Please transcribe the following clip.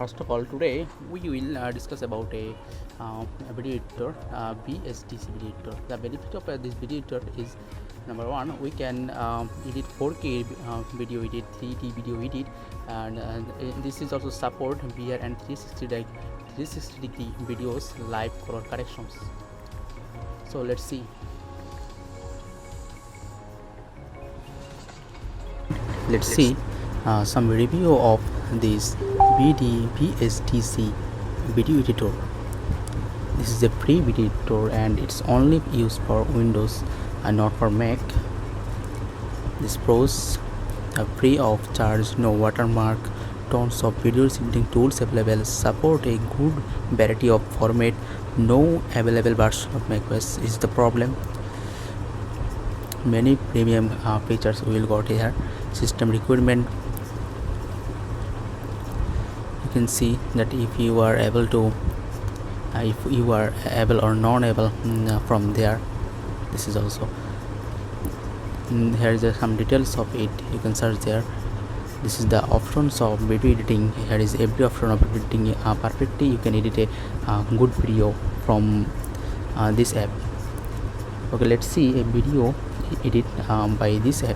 First of all, today we will discuss about a video editor, Vsdc video editor. The benefit of this video editor is, number one, we can edit 4K video edit, 3D video edit, and this is also support VR and 360 degree videos live color corrections. So let's see. Let's see some review of this Vsdc video editor. This is a free video editor and it's only used for Windows and not for Mac. This pros are free of charge, no watermark, tons of video editing tools available, support a good variety of format, no available version of macOS is the problem. Many premium features we will got here. System requirement, you can see that if you are able or non-able from there. This is also here is some details of it, you can search there. This is the options of video editing. Here is every option of editing perfectly. You can edit a good video from this app. Okay, let's see a video edit by this app.